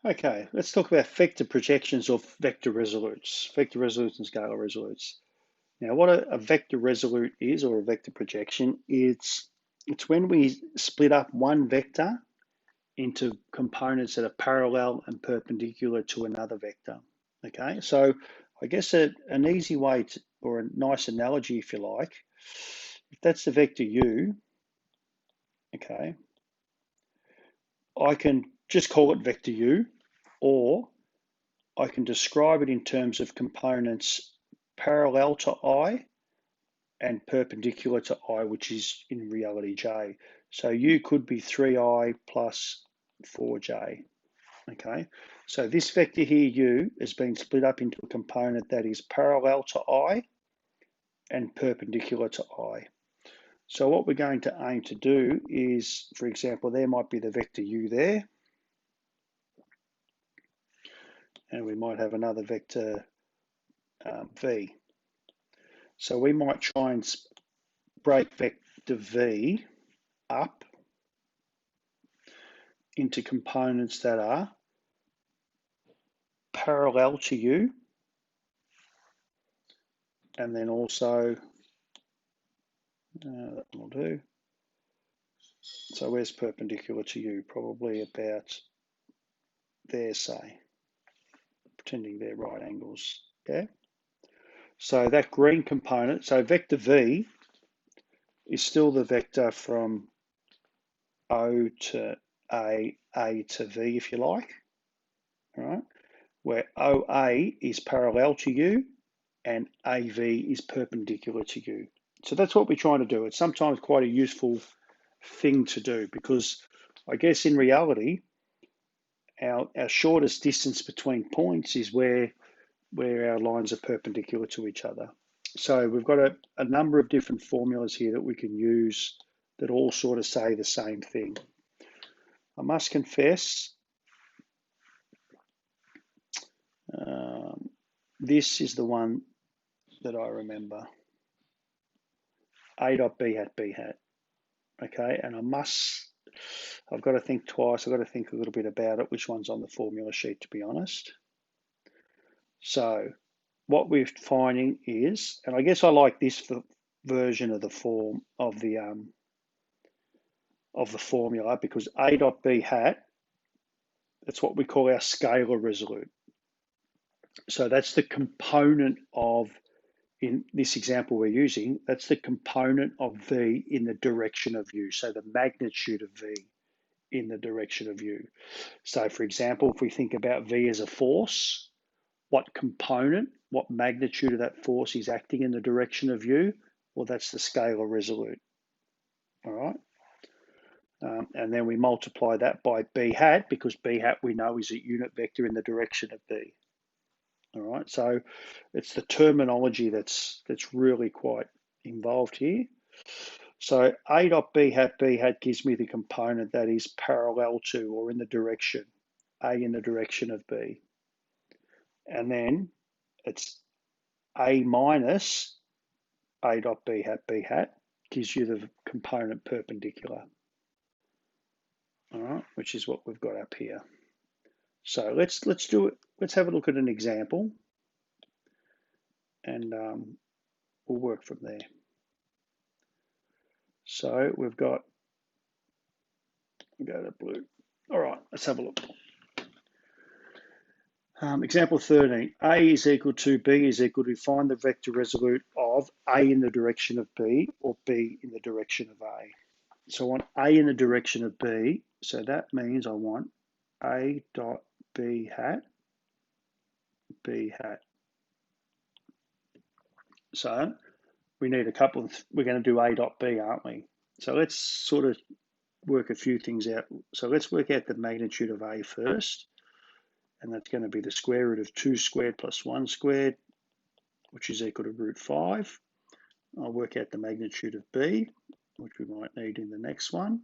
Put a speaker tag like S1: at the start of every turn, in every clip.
S1: Okay, let's talk about vector projections or vector resolutes. Vector resolutes and scalar resolutes. Now, what a vector resolute is, or a vector projection, it's when we split up one vector into components that are parallel and perpendicular to another vector. Okay, so I guess an easy way to, or a nice analogy, if you like, if that's the vector u, okay, I can just call it vector u, or I can describe it in terms of components parallel to I and perpendicular to I, which is in reality j. So u could be 3i plus 4j. Okay, so this vector here, u, has been split up into a component that is parallel to I and perpendicular to I. So what we're going to aim to do is, for example, there might be the vector u there, and we might have another vector v. So we might try and break vector v up into components that are parallel to u, and then also, that will do. So where's perpendicular to u? Probably about there, say, pretending they're right angles, yeah? So that green component, so vector v is still the vector from O to A to V, if you like, all right? Where OA is parallel to U and AV is perpendicular to U. So that's what we're trying to do. It's sometimes quite a useful thing to do because I guess in reality, our shortest distance between points is where our lines are perpendicular to each other. So we've got a number of different formulas here that we can use that all sort of say the same thing. I must confess, this is the one that I remember. A dot B hat B hat. Okay, and I've got to think twice. I've got to think a little bit about it, which one's on the formula sheet, to be honest. So what we're finding is, and I guess I like this version of the form of the formula because A dot B hat, that's what we call our scalar resolute. So that's the component of, in this example we're using, that's the component of V in the direction of U. So the magnitude of V in the direction of U. So for example, if we think about V as a force, what component, what magnitude of that force is acting in the direction of U? Well, that's the scalar resolute. All right. And then we multiply that by B hat because B hat we know is a unit vector in the direction of B. All right, so it's the terminology that's really quite involved here. So A dot B hat gives me the component that is parallel to or in the direction, A in the direction of B. And then it's A minus A dot B hat gives you the component perpendicular. All right, which is what we've got up here. So let's do it. Let's have a look at an example, and we'll work from there. So we've got, go to blue. All right, let's have a look. Example 13, A is equal to B is equal to find the vector resolute of A in the direction of B or B in the direction of A. So I want A in the direction of B. So that means I want A dot B hat, B hat. So we need a couple of, we're going to do A dot B, aren't we? So let's sort of work a few things out. So let's work out the magnitude of A first. And that's going to be the square root of 2 squared plus 1 squared, which is equal to root 5. I'll work out the magnitude of B, which we might need in the next one.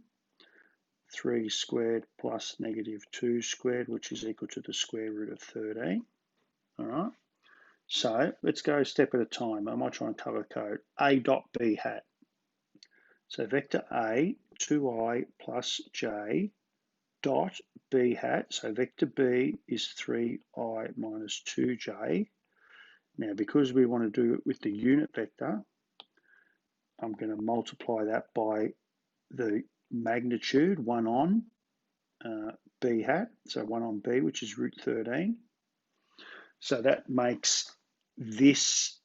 S1: 3 squared plus negative 2 squared, which is equal to the square root of 13. All right. So let's go a step at a time. I might try and color code A dot B hat. So vector A, 2i plus j dot b hat. So vector b is 3i minus 2j. Now, because we want to do it with the unit vector, I'm going to multiply that by the magnitude, 1 on b hat, so 1 on b, which is root 13. So that makes this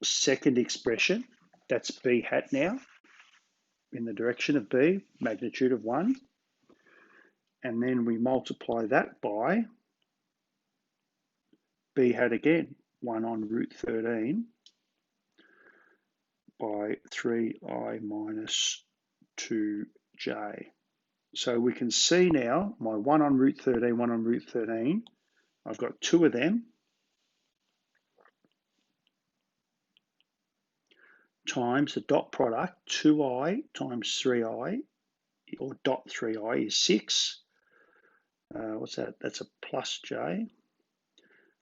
S1: second expression, that's b hat now, in the direction of b, magnitude of 1. And then we multiply that by b hat again, 1 on root 13 by 3i minus 2j. So we can see now my 1 on root 13, 1 on root 13, I've got two of them, times the dot product, 2i times 3i, or dot 3i is 6. What's that? That's a plus j.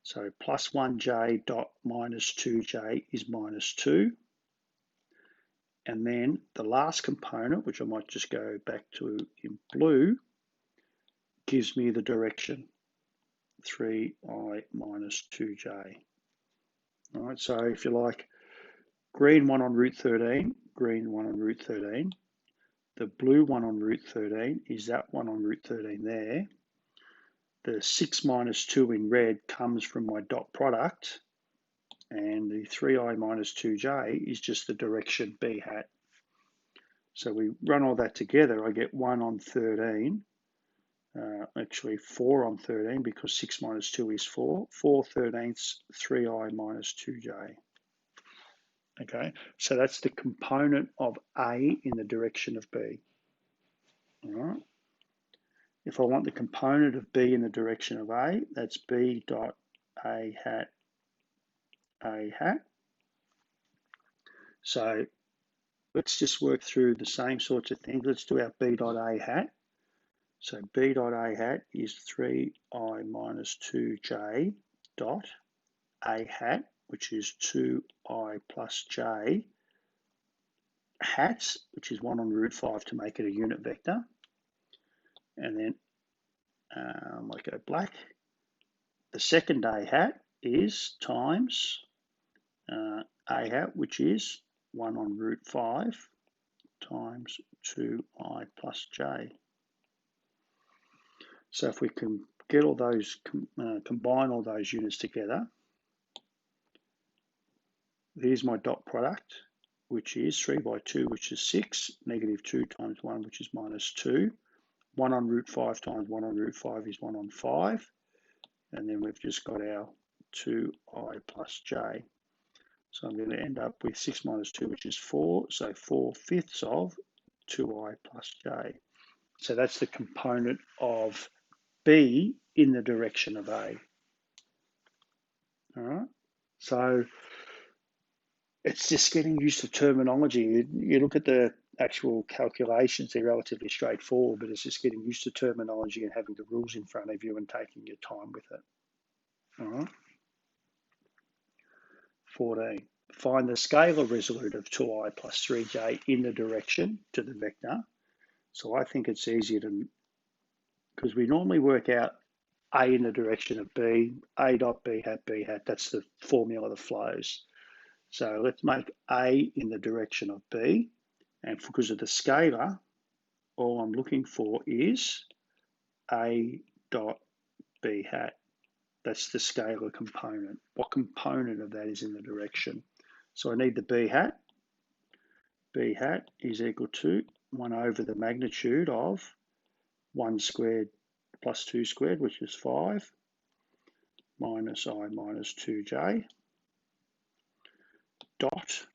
S1: So plus 1j dot minus 2j is minus 2. And then the last component, which I might just go back to in blue, gives me the direction, 3i minus 2j. All right, so if you like, green 1 on root 13, green 1 on root 13. The blue 1 on root 13 is that 1 on root 13 there. The 6 minus 2 in red comes from my dot product, and the 3i minus 2j is just the direction b hat. So we run all that together, I get 1 on 13, actually 4 on 13, because 6 minus 2 is 4. 4/13 3i minus 2j. Okay, so that's the component of A in the direction of B. All right. If I want the component of B in the direction of A, that's B dot A hat A hat. So let's just work through the same sorts of things. Let's do our B dot A hat. So B dot A hat is 3i minus 2j dot A hat, which is 2i plus j hats, which is 1 on root 5 to make it a unit vector. And then I might go black. The second A hat is times A hat, which is 1 on root 5 times 2i plus j. So if we can get all those, combine all those units together, here's my dot product, which is 3 by 2, which is 6, negative 2 times 1, which is minus 2. 1 on root 5 times 1 on root 5 is 1 on 5. And then we've just got our 2i plus j. So I'm going to end up with 6 minus 2, which is 4. So 4/5 of 2i plus j. So that's the component of B in the direction of A. All right. So it's just getting used to terminology. You look at the actual calculations, they're relatively straightforward, but it's just getting used to terminology and having the rules in front of you and taking your time with it. All right. 14. Find the scalar resolute of 2i plus 3j in the direction to the vector. So I think it's easier to, because we normally work out A in the direction of B, A dot B hat, that's the formula that flows. So let's make A in the direction of B, and because of the scalar, all I'm looking for is A dot B hat. That's the scalar component. What component of that is in the direction? So I need the B hat. B hat is equal to 1 over the magnitude of 1 squared plus 2 squared, which is 5, minus I minus 2j, dot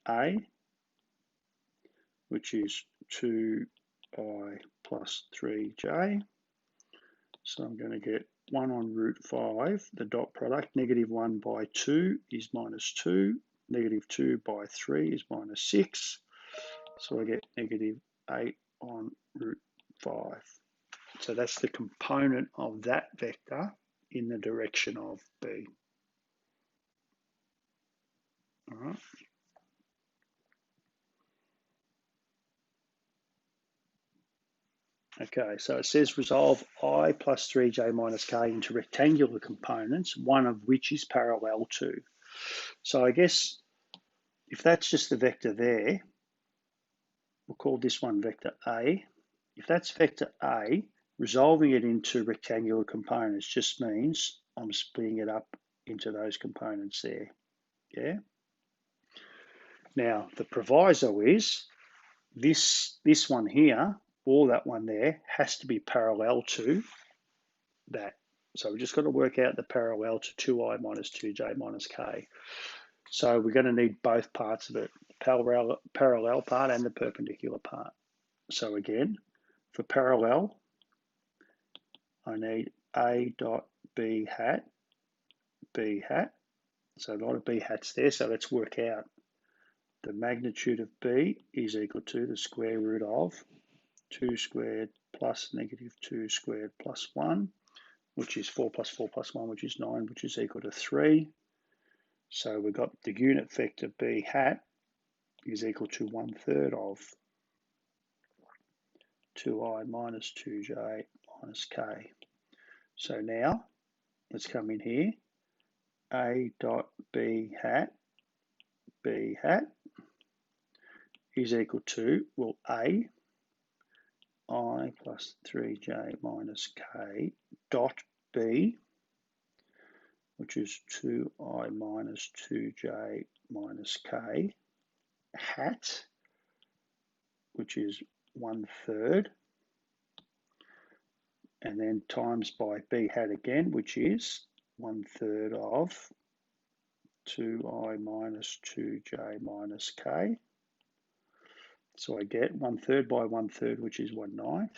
S1: A, which is 2I plus 3j. So I'm going to get 1 on root 5, the dot product, negative 1 by 2 is minus 2, negative 2 by 3 is minus 6. So I get negative 8 on root 5. So that's the component of that vector in the direction of B. All right. Okay, so it says resolve I plus 3j minus k into rectangular components, one of which is parallel to. So I guess if that's just the vector there, we'll call this one vector A. If that's vector A, resolving it into rectangular components just means I'm splitting it up into those components there. Yeah. Now the proviso is this one here or that one there has to be parallel to that. So we just got to work out the parallel to 2i minus 2j minus k. So we're going to need both parts of it, the parallel part and the perpendicular part. So again, for parallel, I need a dot b hat, So a lot of b hats there, so let's work out. The magnitude of b is equal to the square root of 2 squared plus negative 2 squared plus 1, which is 4 plus 4 plus 1, which is 9, which is equal to 3. So we've got the unit vector b hat is equal to 1/3 of 2i minus 2j minus k. So now let's come in here. A dot b hat is equal to, well, A, I plus 3j minus k dot b, which is 2i minus 2j minus k, hat, which is 1/3, and then times by b hat again, which is 1/3 of 2i minus 2j minus k. So I get 1/3 by 1/3, which is 1/9.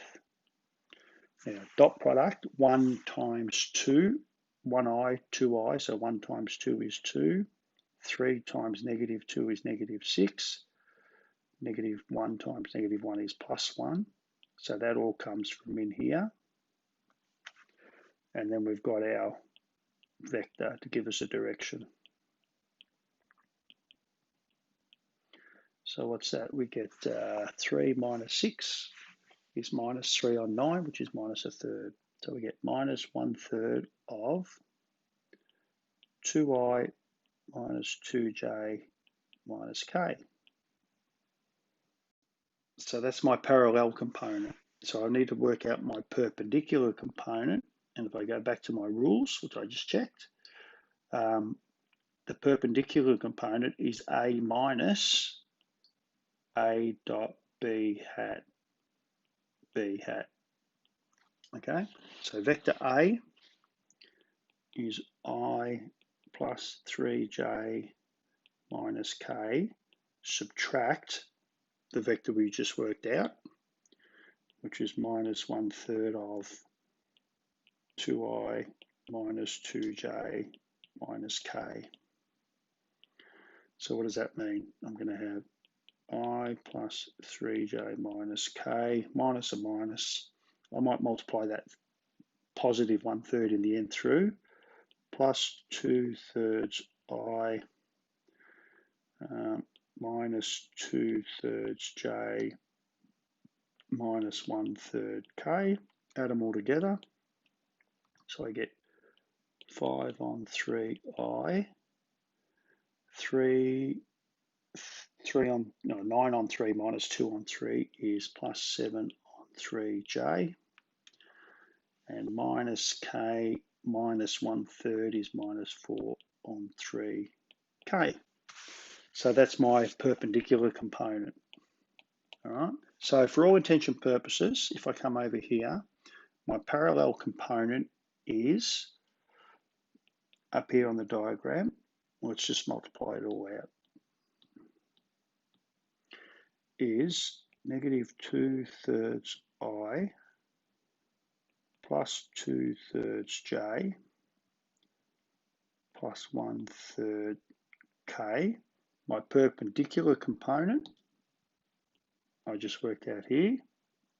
S1: Now, dot product, 1 times 2, 1i, 2i, so 1 times 2 is 2. 3 times negative 2 is negative 6. Negative 1 times negative 1 is plus 1. So that all comes from in here. And then we've got our vector to give us a direction. So what's that? We get 3 minus 6 is minus 3 on 9, which is minus 1/3. So we get minus 1/3 of 2i minus 2j minus k. So that's my parallel component. So I need to work out my perpendicular component. And if I go back to my rules, which I just checked, the perpendicular component is a minus a dot b hat. Okay, so vector A is I plus 3j minus k, subtract the vector we just worked out, which is minus 1/3 of 2i minus 2j minus k. So what does that mean? I'm going to have I plus 3j minus k, minus a minus. I might multiply that positive 1/3 in the end through, plus 2/3 I minus 2/3 j minus 1/3 k. Add them all together. So I get 5 on 3 I, 9 on 3 minus 2 on 3 is plus 7 on 3j, and minus k minus 1/3 is minus 4 on 3k. So that's my perpendicular component. All right. So for all intention purposes, if I come over here, my parallel component is up here on the diagram. Let's just multiply it all out. Is negative 2/3 I plus 2/3 j plus 1/3 k. My perpendicular component, I just worked out here,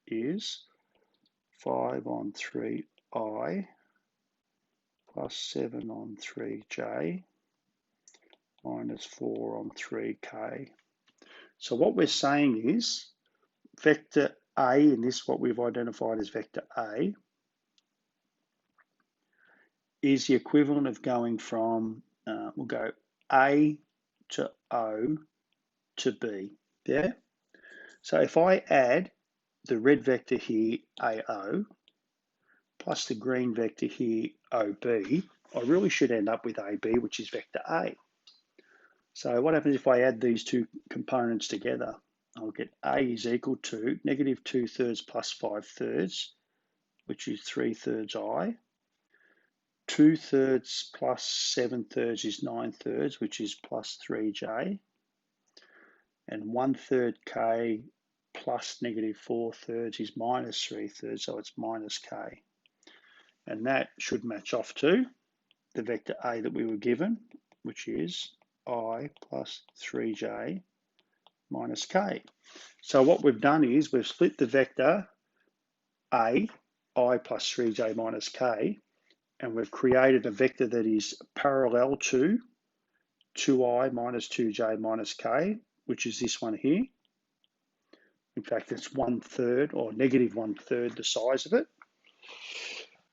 S1: is 5 on 3 I plus 7 on 3j minus 4 on 3k. So what we're saying is vector A in this, what we've identified as vector A, is the equivalent of going from, we'll go A to O to B, yeah? So if I add the red vector here, AO, plus the green vector here, OB, I really should end up with AB, which is vector A. So what happens if I add these two components together? I'll get A is equal to negative 2/3 plus 5/3, which is 3/3 I. 2/3 plus 7/3 is 9/3, which is plus 3J. And 1/3 K plus negative 4/3 is minus 3/3, so it's minus K. And that should match off to the vector A that we were given, which is I plus 3J minus K. So what we've done is we've split the vector A, I plus 3J minus K, and we've created a vector that is parallel to 2I minus 2J minus K, which is this one here. In fact, it's 1/3 or negative 1/3 the size of it.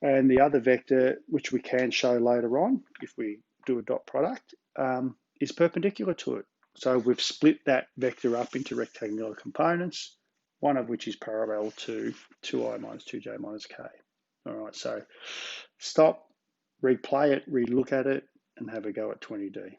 S1: And the other vector, which we can show later on if we do a dot product, is perpendicular to it. So we've split that vector up into rectangular components, one of which is parallel to 2I minus 2J minus K. All right, so stop, replay it, relook at it, and have a go at 20D.